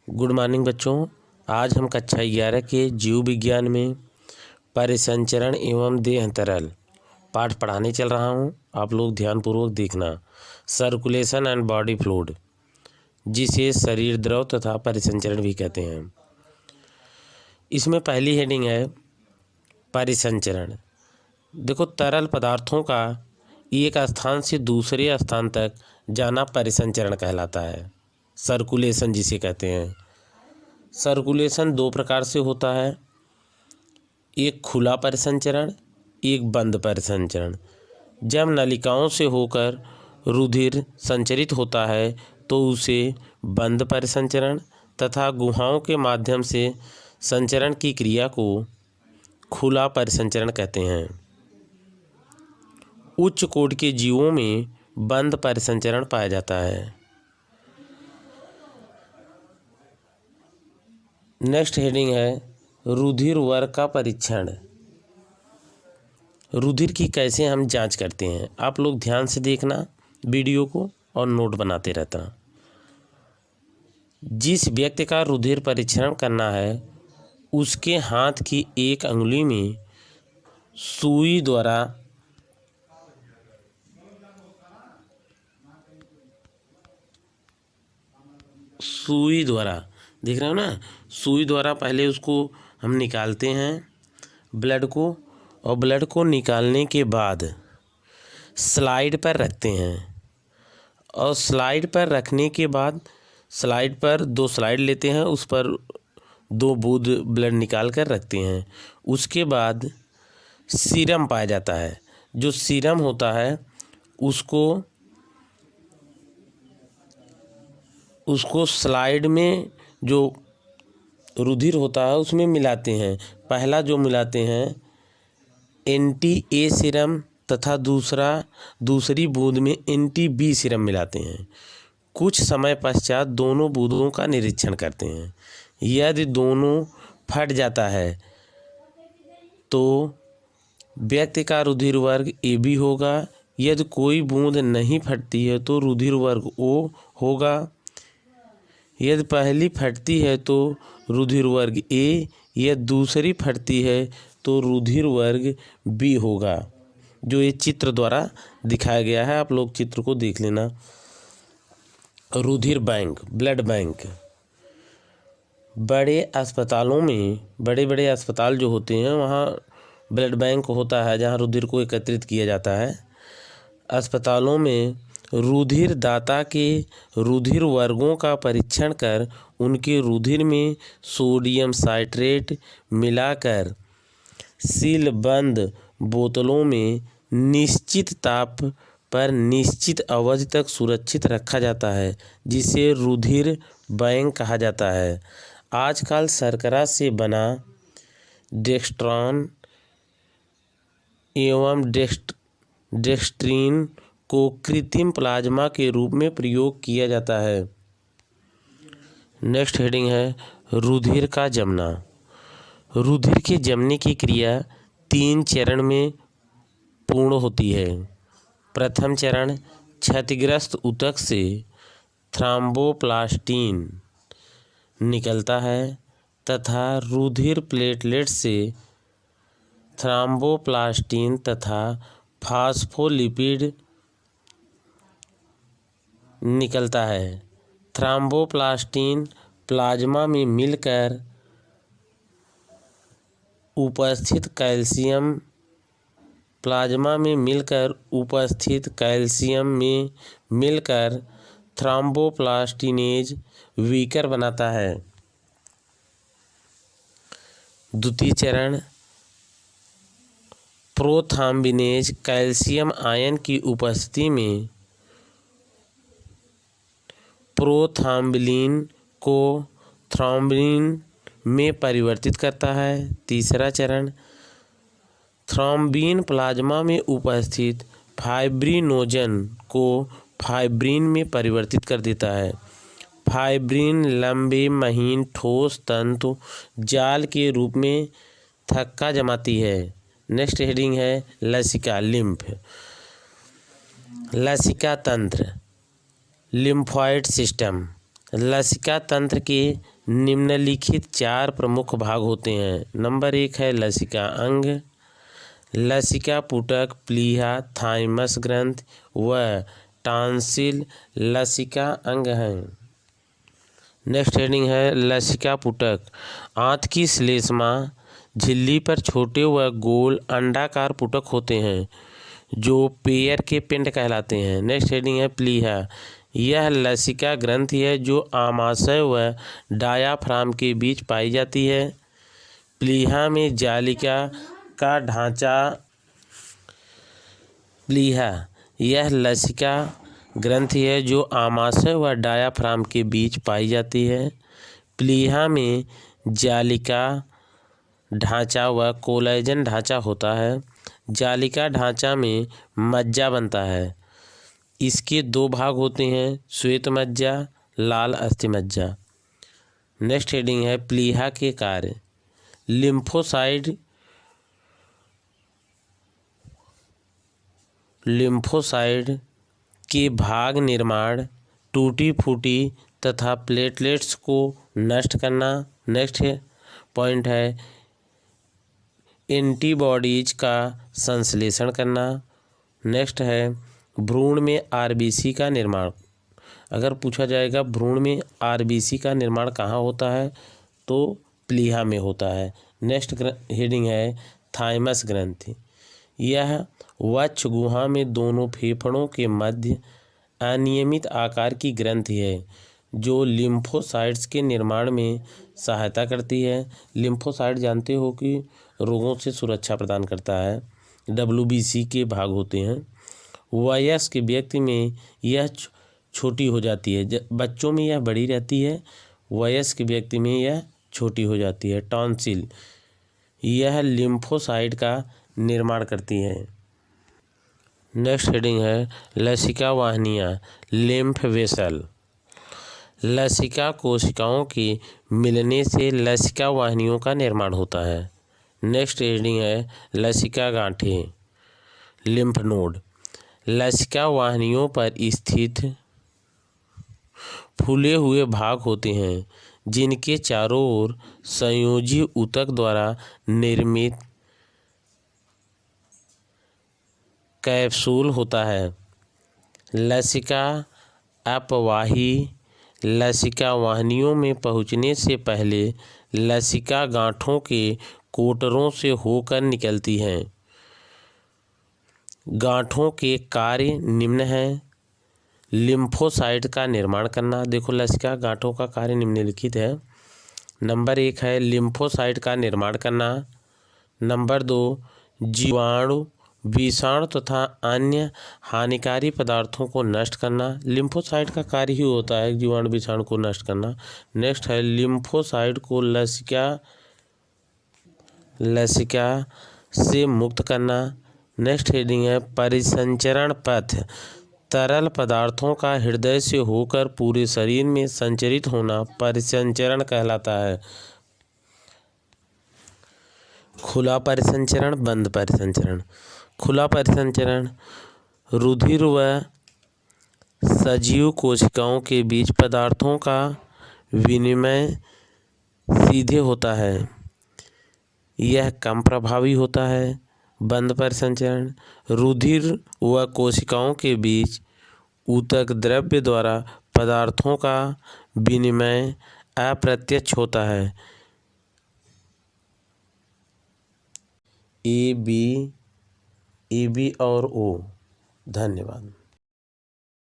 Good morning बच्चों। आज हम कक्षा 11 के जीव विज्ञान में परिसंचरण एवं देह तरल पाठ पढ़ाने चल रहा हूं। आप लोग ध्यानपूर्वक देखना। सर्कुलेशन एंड बॉडी फ्लूइड, जिसे शरीर द्रव तथा परिसंचरण भी कहते हैं। इसमें पहली हेडिंग है परिसंचरण। देखो, तरल पदार्थों का एक स्थान से दूसरे स्थान तक जाना परिसंचरण कहलाता है। सर्कुलेशन जिसे कहते हैं। सर्कुलेशन दो प्रकार से होता है, एक खुला परिसंचरण, एक बंद परिसंचरण। जब नलिकाओं से होकर रुधिर संचरित होता है तो उसे बंद परिसंचरण तथा गुहाओं के माध्यम से संचरण की क्रिया को खुला परिसंचरण कहते हैं। उच्च कोटि के जीवों में बंद परिसंचरण पाया जाता है। नेक्स्ट हेडिंग है रुधिर वर्ग का परीक्षण। रुधिर की कैसे हम जांच करते हैं, आप लोग ध्यान से देखना वीडियो को और नोट बनाते रहना। जिस व्यक्ति का रुधिर परीक्षण करना है उसके हाथ की एक अंगुली में सुई द्वारा देख रहे हो ना, सुई द्वारा पहले उसको हम निकालते हैं ब्लड को, और ब्लड को निकालने के बाद स्लाइड पर रखते हैं, और स्लाइड पर रखने के बाद स्लाइड पर दो स्लाइड लेते हैं, उस पर दो बूंद ब्लड निकाल कर रखते हैं। उसके बाद सीरम पाया जाता है। जो सीरम होता है उसको स्लाइड में जो रुधिर होता है उसमें मिलाते हैं। पहला जो मिलाते हैं एंटी ए सीरम तथा दूसरी बूंद में एंटी बी सीरम मिलाते हैं। कुछ समय पश्चात दोनों बूंदों का निरीक्षण करते हैं। यदि दोनों फट जाता है तो व्यक्ति का रुधिर वर्ग ए बी होगा। यदि कोई बूंद नहीं फटती है तो रुधिर वर्ग ओ होगा। यदि पहली फटती है तो रुधिर वर्ग ए, यदि दूसरी फटती है तो रुधिर वर्ग बी होगा। जो ये चित्र द्वारा दिखाया गया है, आप लोग चित्र को देख लेना। रुधिर बैंक, ब्लड बैंक। बड़े अस्पतालों में, बड़े बड़े अस्पताल जो होते हैं वहाँ ब्लड बैंक होता है जहाँ रुधिर को एकत्रित किया जाता है। अस्पतालों में रुधिर दाता के रुधिर वर्गों का परीक्षण कर उनके रुधिर में सोडियम साइट्रेट मिलाकर सीलबंद बोतलों में निश्चित ताप पर निश्चित अवधि तक सुरक्षित रखा जाता है, जिसे रुधिर बैंक कहा जाता है। आजकल शर्करा से बना डेक्स्ट्रॉन एवं डेक्स्ट्रीन को कृत्रिम प्लाज्मा के रूप में प्रयोग किया जाता है। नेक्स्ट हेडिंग है रुधिर का जमना। रुधिर के जमने की क्रिया 3 चरण में पूर्ण होती है। प्रथम चरण, क्षतिग्रस्त ऊतक से थ्रोम्बोप्लास्टिन निकलता है तथा रुधिर प्लेटलेट से थ्रोम्बोप्लास्टिन तथा फास्फोलिपिड निकलता है। थ्रोम्बोप्लास्टिन प्लाज्मा में मिलकर उपस्थित कैल्शियम में मिलकर थ्रोम्बोप्लास्टिनेज वीकर बनाता है। द्वितीय चरण, प्रोथ्रोम्बिनेज कैल्शियम आयन की उपस्थिति में प्रोथ्रोम्बिन को थ्रोम्बिन में परिवर्तित करता है। तीसरा चरण, थ्रोम्बिन प्लाज्मा में उपस्थित फाइब्रिनोजन को फाइब्रिन में परिवर्तित कर देता है। फाइब्रिन लंबे महीन ठोस तंतु जाल के रूप में थक्का जमाती है। नेक्स्ट हेडिंग है लसिका, लिम्फ। लसिका तंत्र, लिम्फॉइड सिस्टम। लसिका तंत्र के निम्नलिखित 4 प्रमुख भाग होते हैं। नंबर 1 है लसिका अंग, लसिका पुटक, प्लीहा, थाइमस ग्रंथ व टॉन्सिल लसिका अंग हैं। नेक्स्ट हेडिंग है लसिका पुटक। आंत की श्लेष्मा झिल्ली पर छोटे व गोल अंडाकार पुटक होते हैं जो पेयर के पिंड कहलाते हैं। नेक्स्ट हेडिंग है प्लीहा। यह लसिका ग्रंथि है जो आमाशय व डायाफ्राम के बीच पाई जाती है। प्लीहा में जालिका का ढांचा प्लीहा यह लसिका ग्रंथि है जो आमाशय व डायाफ्राम के बीच पाई जाती है। प्लीहा में जालिका ढांचा व कोलेजन ढांचा होता है। जालिका ढांचा में मज्जा बनता है। इसके 2 भाग होते हैं, श्वेत मज्जा, लाल अस्थि मज्जा। नेक्स्ट हेडिंग है प्लीहा के कार्य। लिम्फोसाइड के भाग निर्माण, टूटी फूटी तथा प्लेटलेट्स को नष्ट करना। नेक्स्ट पॉइंट है एंटीबॉडीज का संश्लेषण करना। नेक्स्ट है भ्रूण में आरबीसी का निर्माण। अगर पूछा जाएगा भ्रूण में आरबीसी का निर्माण कहाँ होता है तो प्लीहा में होता है। नेक्स्ट हेडिंग है थाइमस ग्रंथि। यह वक्ष गुहा में दोनों फेफड़ों के मध्य अनियमित आकार की ग्रंथि है जो लिम्फोसाइट्स के निर्माण में सहायता करती है। लिम्फोसाइट जानते हो कि रोगों से सुरक्षा प्रदान करता है। WBC के भाग होते हैं। वयस्क व्यक्ति में यह छोटी हो जाती है, बच्चों में यह बड़ी रहती है, वयस्क व्यक्ति में यह छोटी हो जाती है। टॉन्सिल यह लिम्फोसाइट का निर्माण करती है। नेक्स्ट हेडिंग है लसिका वाहिनियाँ, लिम्फ वेसल। लसिका कोशिकाओं के मिलने से लसिका वाहिनियों का निर्माण होता है। नेक्स्ट हेडिंग है लसिका गांठें, लिम्फ नोड। लसिका वाहिनियों पर स्थित फूले हुए भाग होते हैं जिनके चारों ओर संयोजी ऊतक द्वारा निर्मित कैप्सूल होता है। लसिका अपवाही लसिका वाहिनियों में पहुँचने से पहले लसिका गांठों के कोटरों से होकर निकलती हैं। गांठों के कार्य निम्न हैं। लिम्फोसाइट का निर्माण करना। देखो लसिका गांठों का कार्य निम्नलिखित है। नंबर 1 है लिम्फोसाइट का निर्माण करना। नंबर 2 जीवाणु, विषाणु तथा अन्य हानिकारी पदार्थों को नष्ट करना। लिम्फोसाइट का कार्य ही होता है जीवाणु विषाणु को नष्ट करना। नेक्स्ट है लिम्फोसाइट को लसिका से मुक्त करना। नेक्स्ट हेडिंग है परिसंचरण पथ। तरल पदार्थों का हृदय से होकर पूरे शरीर में संचरित होना परिसंचरण कहलाता है। खुला परिसंचरण, बंद परिसंचरण। खुला परिसंचरण रुधिर व सजीव कोशिकाओं के बीच पदार्थों का विनिमय सीधे होता है, यह कम प्रभावी होता है। बंद परिसंचरण रुधिर व कोशिकाओं के बीच ऊतक द्रव्य द्वारा पदार्थों का विनिमय अप्रत्यक्ष होता है। ए बी और ओ। धन्यवाद।